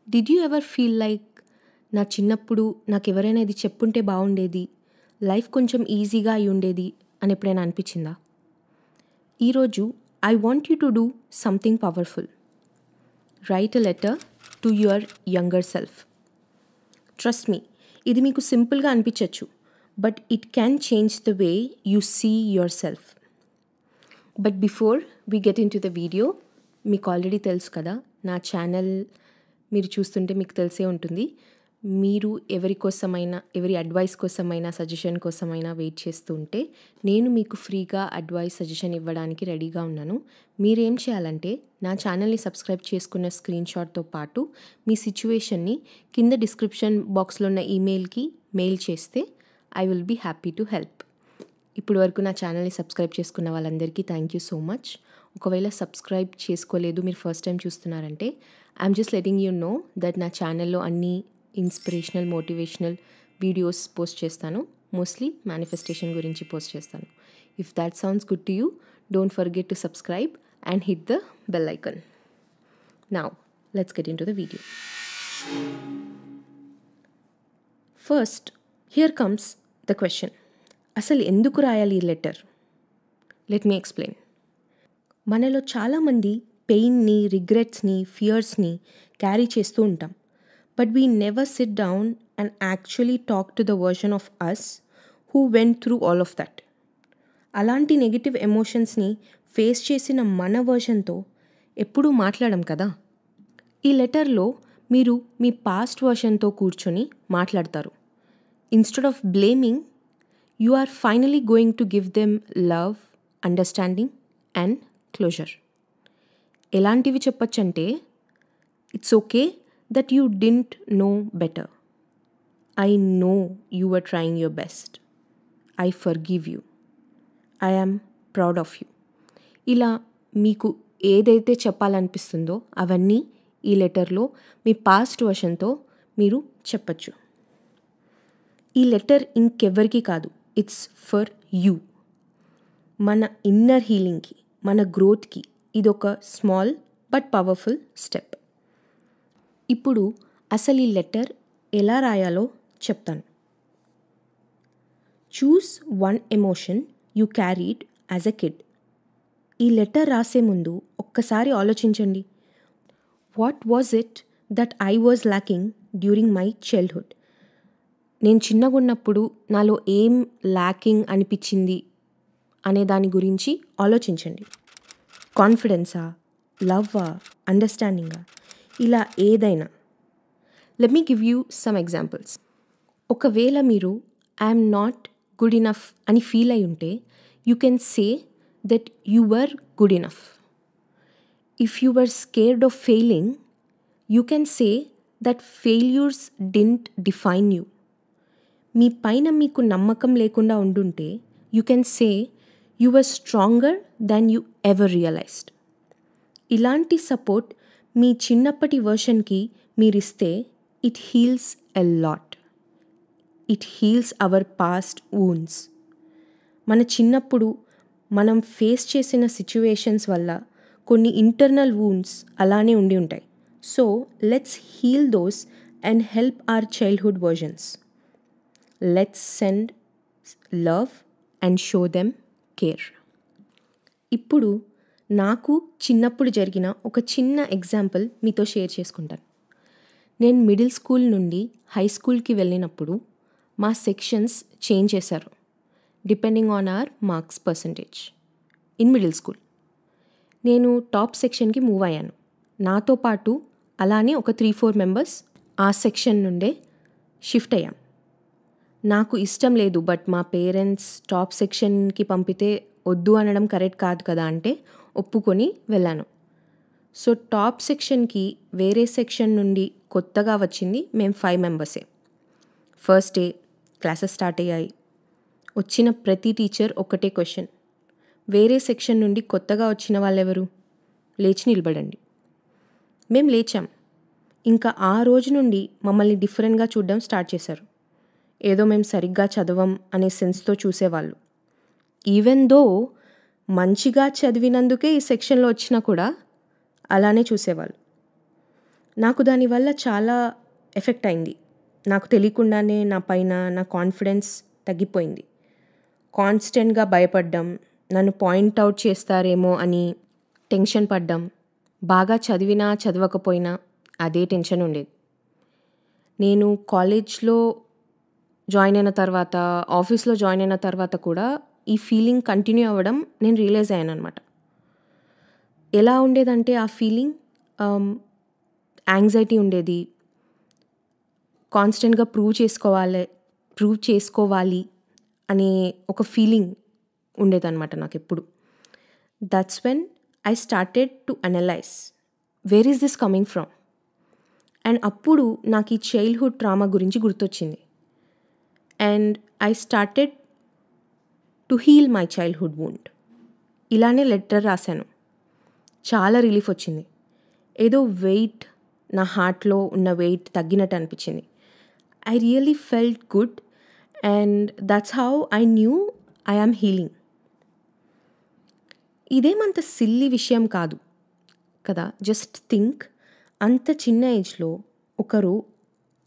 Did you ever feel like నా చిన్నప్పుడు నాకెవరైనా ఇది చెప్పుంటే బాగుండేది, లైఫ్ కొంచెం ఈజీగా అయి ఉండేది అని ఎప్పుడైనా అనిపించిందా? ఈరోజు I want you to do something powerful. Write a letter to your younger self. Trust me, ఇది మీకు సింపుల్గా అనిపించవచ్చు, but it can change the way you see yourself. But before we get into the video, మీకు already తెలుసు కదా, నా channel మీరు చూస్తుంటే మీకు తెలిసే ఉంటుంది. మీరు ఎవరి కోసమైనా, ఎవరి అడ్వైస్ కోసమైనా, సజెషన్ కోసమైనా వెయిట్ చేస్తూ ఉంటే నేను మీకు ఫ్రీగా అడ్వైస్, సజెషన్ ఇవ్వడానికి రెడీగా ఉన్నాను. మీరేం చేయాలంటే నా ఛానల్ని సబ్స్క్రైబ్ చేసుకున్న స్క్రీన్ షాట్తో పాటు మీ సిచ్యువేషన్ని కింద డిస్క్రిప్షన్ బాక్స్లో ఉన్న ఈమెయిల్కి మెయిల్ చేస్తే I will be happy to help. ఇప్పుడు వరకు నా ఛానల్ని సబ్స్క్రైబ్ చేసుకున్న వాళ్ళందరికీ థ్యాంక్ యూ సో మచ్. ఒకవేళ సబ్స్క్రైబ్ చేసుకోలేదు, మీరు ఫస్ట్ టైం చూస్తున్నారంటే I'm just letting you know that నా ఛానల్లో అన్ని ఇన్స్పిరేషనల్, మోటివేషనల్ వీడియోస్ పోస్ట్ చేస్తాను. మోస్ట్లీ మేనిఫెస్టేషన్ గురించి పోస్ట్ చేస్తాను. If that sounds good to you, don't forget to subscribe and hit the bell icon. Now let's get into the video. First, here comes the question. అసలు ఎందుకు రాయాలి ఈ letter? Let me explain. మనలో చాలామంది పెయిన్ని, రిగ్రెట్స్ని, ఫియర్స్ని carry చేస్తూ ఉంటాం. But we never sit down and actually talk to the version of us who went through all of that. అలాంటి negative ఎమోషన్స్ని ఫేస్ చేసిన మన వర్షన్తో ఎప్పుడూ మాట్లాడం కదా. ఈ లెటర్లో మీరు మీ పాస్ట్ వర్షన్తో కూర్చొని మాట్లాడతారు. Instead of blaming, you are finally going to give them love, understanding and closure. ఎలాంటివి చెప్పచ్చంటే, it's okay that you didn't know better. I know you were trying your best. I forgive you. I am proud of you. ఇలా మీకు ఏదైతే చెప్పాలనిపిస్తుందో అవన్నీ ఈ లెటర్లో మీ past వర్షన్తో మీరు చెప్పచ్చు. ఈ లెటర్ ఇంకెవ్వరికీ కాదు, ఇట్స్ ఫర్ యూ. మన ఇన్నర్ హీలింగ్కి, మన గ్రోత్కి ఇదొక స్మాల్ బట్ పవర్ఫుల్ స్టెప్. ఇప్పుడు అసలు ఈ లెటర్ ఎలా రాయాలో చెప్తాను. Choose one emotion you carried as a kid. ఈ లెటర్ రాసే ముందు ఒక్కసారి ఆలోచించండి. What was it that I was lacking during my childhood? నేను చిన్నగా ఉన్నప్పుడు నాలో ఏం ల్యాకింగ్ అనిపించింది అనే దాని గురించి ఆలోచించండి. కాన్ఫిడెన్సా, లవ్వా, అండర్స్టాండింగా, ఇలా ఏదైనా. Let me give you some examples. ఒకవేళ మీరు ఐఎమ్ నాట్ గుడ్ ఇనఫ్ అని ఫీల్ అయి ఉంటే you can say that you were good enough. If you were scared of failing, you can say that failures didn't define you. మీ పైన మీకు నమ్మకం లేకుండా ఉండుంటే you can say you were stronger than you ever realised. ఇలాంటి support మీ చిన్నప్పటి వర్షన్కి మీరిస్తే it heals a lot. It heels our past wounds. మన చిన్నప్పుడు మనం ఫేస్ చేసిన సిచ్యువేషన్స్ వల్ల కొన్ని ఇంటర్నల్ వూండ్స్ అలానే ఉండి ఉంటాయి. So let's heal those and help our childhood versions. Let's send love and show them care. ఇప్పుడు నాకు చిన్నప్పుడు జరిగిన ఒక చిన్న ఎగ్జాంపుల్ మీతో షేర్ చేసుకుంటాను. నేను మిడిల్ స్కూల్ నుండి హై స్కూల్కి వెళ్ళినప్పుడు మా సెక్షన్స్ చేంజ్ చేశారు depending on hour marks percentage in middle school. నేను టాప్ సెక్షన్కి మూవ్ అయ్యాను. నాతో పాటు అలానే ఒక 3-4 మెంబర్స్ ఆ సెక్షన్ నుండే షిఫ్ట్ అయ్యాం. నాకు ఇష్టం లేదు, బట్ మా పేరెంట్స్ టాప్ సెక్షన్కి పంపితే వద్దు అనడం కరెక్ట్ కాదు కదా అంటే ఒప్పుకొని వెళ్ళాను. సో టాప్ సెక్షన్కి వేరే సెక్షన్ నుండి కొత్తగా వచ్చింది మేము 5 మెంబర్సే. ఫస్ట్ డే క్లాసెస్ స్టార్ట్ అయ్యాయి. వచ్చిన ప్రతి టీచర్ ఒకటే క్వశ్చన్, వేరే సెక్షన్ నుండి కొత్తగా వచ్చిన వాళ్ళెవరు, లేచి నిలబడండి. మేము లేచాం. ఇంకా ఆ రోజు నుండి మమ్మల్ని డిఫరెంట్గా చూడడం స్టార్ట్ చేశారు. ఏదో మేము సరిగ్గా చదవం అనే సెన్స్తో చూసేవాళ్ళు. ఈవెన్ దో మంచిగా చదివినందుకే ఈ సెక్షన్లో వచ్చినా కూడా అలానే చూసేవాళ్ళు. నాకు దానివల్ల చాలా ఎఫెక్ట్ అయింది. నాకు తెలియకుండానే నా పైన నా కాన్ఫిడెన్స్ తగ్గిపోయింది. కాన్స్టెంట్గా భయపడ్డం, నన్ను పాయింట్ అవుట్ చేస్తారేమో అని టెన్షన్ పడ్డం, బాగా చదివినా చదవకపోయినా అదే టెన్షన్ ఉండేది. నేను కాలేజ్లో జాయిన్ అయిన తర్వాత, ఆఫీస్లో జాయిన్ అయిన తర్వాత కూడా ఈ ఫీలింగ్ కంటిన్యూ అవ్వడం నేను రియలైజ్ అయ్యాను అనమాట. ఎలా ఉండేదంటే ఆ ఫీలింగ్ యాంగ్జైటీ ఉండేది. కాన్స్టెంట్గా ప్రూవ్ చేసుకోవాలి అనే ఒక ఫీలింగ్ ఉండేదన్నమాట నాకు ఎప్పుడు. That's when I started to analyse where is this coming from. And అప్పుడు నాకు ఈ చైల్డ్హుడ్ ట్రామా గురించి గుర్తొచ్చింది. And I started to heal my childhood wound. ఇలానే లెటర్ రాశాను. చాలా రిలీఫ్ వచ్చింది. ఏదో వెయిట్, నా హార్ట్లో ఉన్న వెయిట్ తగ్గినట్టు అనిపించింది. I really felt good and that's how I knew I am healing. ఇదేమంత సిల్లీ విషయం కాదు కదా. జస్ట్ థింక్, అంత చిన్న ఏజ్లో ఒకరు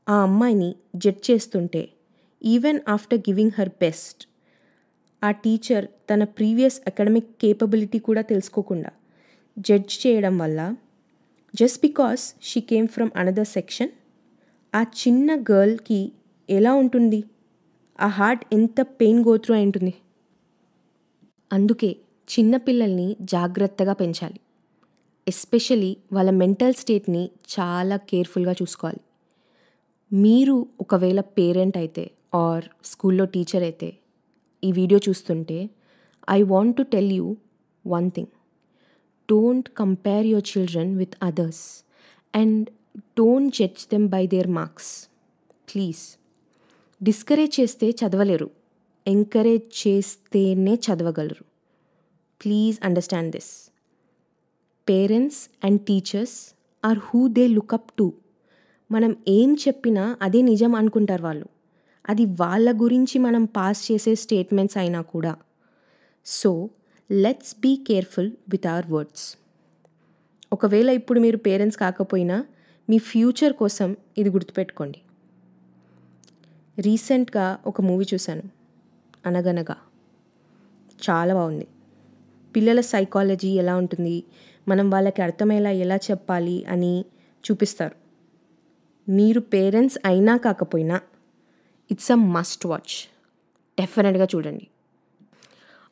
ఆ అమ్మాయిని జడ్జ్ చేస్తుంటే, even after giving her best, ఆ టీచర్ తన ప్రీవియస్ అకాడమిక్ కేపబిలిటీ కూడా తెలుసుకోకుండా జడ్జ్ చేయడం వల్ల, just because she came from another section, ఆ చిన్న గర్ల్కి ఎలా ఉంటుంది? ఆ హార్ట్ ఎంత పెయిన్ గో త్రూ అయి ఉంటుంది. అందుకే చిన్నపిల్లల్ని జాగ్రత్తగా పెంచాలి. ఎస్పెషలీ వాళ్ళ మెంటల్ స్టేట్ని చాలా కేర్ఫుల్గా చూసుకోవాలి. మీరు ఒకవేళ పేరెంట్ అయితే ఆర్ స్కూల్లో టీచర్ అయితే ఈ వీడియో చూస్తుంటే, I want to tell you one thing. Don't compare your children with others and don't judge them by their marks. Please. Discourage చేస్తే చదవలేరు, ఎంకరేజ్ చేస్తేనే చదవగలరు. Please understand this. Parents and teachers are who they look up to. మనం ఏం చెప్పినా అదే నిజం అనుకుంటారు వాళ్ళు. అది వాళ్ళ గురించి మనం పాస్ చేసే స్టేట్మెంట్స్ అయినా కూడా. So let's be careful with our words. ఒకవేళ ఇప్పుడు మీరు పేరెంట్స్ కాకపోయినా మీ ఫ్యూచర్ కోసం ఇది గుర్తుపెట్టుకోండి. రీసెంట్గా ఒక మూవీ చూశాను, అనగనగా. చాలా బాగుంది. పిల్లల సైకాలజీ ఎలా ఉంటుంది, మనం వాళ్ళకి అర్థమయ్యేలా ఎలా చెప్పాలి అని చూపిస్తారు. మీరు పేరెంట్స్ అయినా కాకపోయినా ఇట్స్ అ మస్ట్ వాచ్. డెఫినెట్గా చూడండి.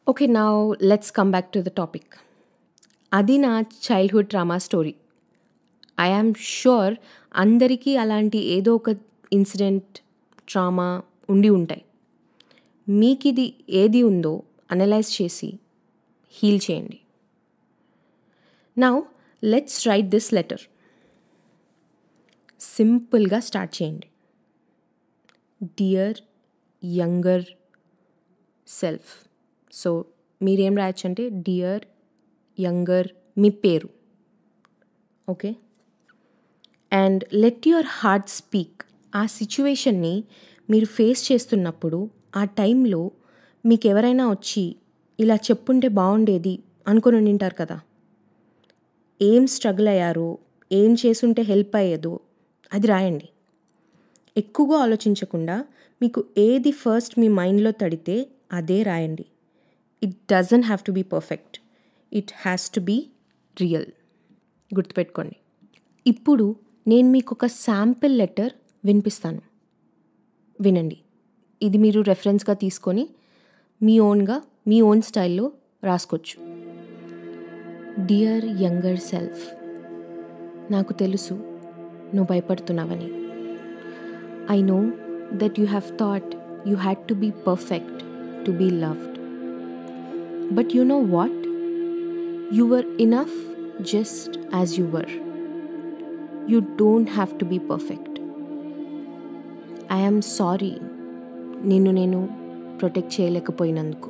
Okay, now let's come back to the topic. అది నా childhood trauma story. I am sure అందరికీ అలాంటి ఏదో ఒక ఇన్సిడెంట్, ట్రామా ఉండి ఉంటాయి. మీకు ఇది ఏది ఉందో అనలైజ్ చేసి హీల్ చేయండి. Now let's write this letter. సింపుల్గా స్టార్ట్ చేయండి. Dear younger self. సో మీరేం రాయొచ్చు అంటే డియర్ యంగర్, మీ పేరు. Okay. And let your heart speak. ఆ సిచ్యువేషన్ని మీరు ఫేస్ చేస్తున్నప్పుడు, ఆ టైంలో మీకు ఎవరైనా వచ్చి ఇలా చెప్పుంటే బాగుండేది అనుకొని ఉండింటారు కదా. ఏం స్ట్రగుల్ అయ్యారో, ఏం చేసుంటే హెల్ప్ అయ్యేదో అది రాయండి. ఎక్కువగా ఆలోచించకుండా మీకు ఏది ఫస్ట్ మీ మైండ్లో తడితే అదే రాయండి. It doesn't have to be perfect, it has to be real. గుర్తుపెట్టుకోండి. ఇప్పుడు నేను మీకు ఒక శాంపిల్ లెటర్ వినిపిస్తాను, వినండి. ఇది మీరు రెఫరెన్స్గా తీసుకొని మీ ఓన్గా, మీ ఓన్ స్టైల్లో రాసుకోవచ్చు. డియర్ యంగర్ సెల్ఫ్, నాకు తెలుసు నువ్వు భయపడుతున్నావని. I know that you have thought you had to be perfect to be loved. But you know what? You were enough just as you were. You don't have to be perfect. I am sorry నిన్ను నేను protect చేయలేకపోయినందుకు.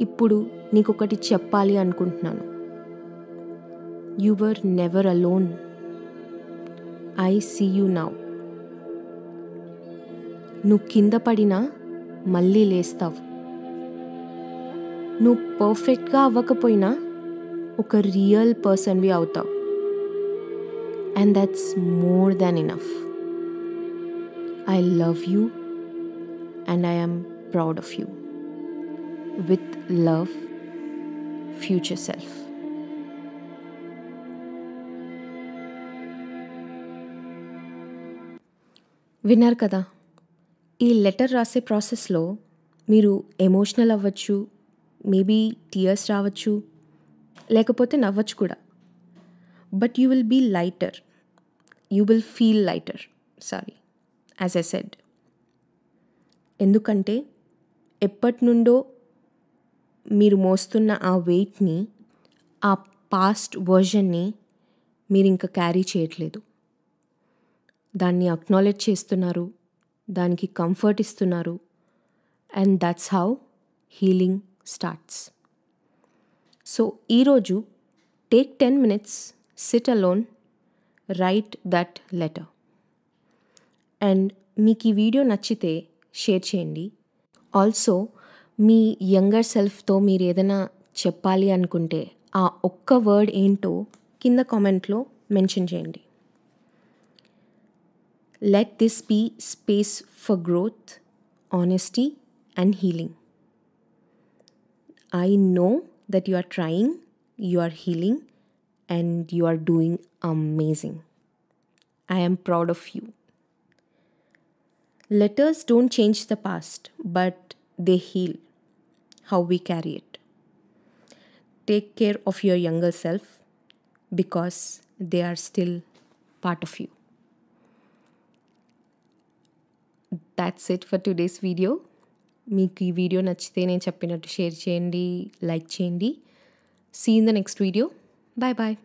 ఇప్పుడు నీకొకటి చెప్పాలి అనుకుంటున్నాను. You were never alone. I see you now. నువ్వు కింద పడినా మళ్ళీ లేస్తావు. నువ్వు పర్ఫెక్ట్గా అవ్వకపోయినా ఒక రియల్ పర్సన్వి అవుతావు. And that's more than enough. I love you and I am proud of you. With love, future self. విన్నారు కదా, ఈ లెటర్ రాసే ప్రాసెస్లో మీరు ఎమోషనల్ అవ్వచ్చు, మేబీ టీయర్స్ రావచ్చు, లేకపోతే నవ్వచ్చు కూడా. But you will be lighter, you will feel lighter, sorry, as I said. ఎందుకంటే ఎప్పటి నుండో మీరు మోస్తున్న ఆ వెయిట్ని, ఆ పాస్ట్ వర్జన్ని మీరు ఇంకా క్యారీ చేయట్లేదు. దాన్ని అక్నాలెడ్జ్ చేస్తున్నారు, దానికి కంఫర్ట్ ఇస్తున్నారు. And that's how healing starts. So ఈరోజు take 10 minutes, sit alone, write that letter. And మీకు ఈ వీడియో నచ్చితే షేర్ చేయండి. ఆల్సో మీ యంగర్ సెల్ఫ్తో మీరు ఏదైనా చెప్పాలి అనుకుంటే ఆ ఒక్క వర్డ్ ఏంటో కింద కామెంట్లో మెన్షన్ చేయండి. Let this be space for growth, honesty, and healing. I know that you are trying, you are healing, and you are doing amazing. I am proud of you. Letters don't change the past, but they heal how we carry it. Take care of your younger self because they are still part of you. That's it for today's video. మీకు ఈ video నచ్చితే నేను చెప్పినట్టు share చేయండి, like చేయండి. See you in the next video. Bye bye.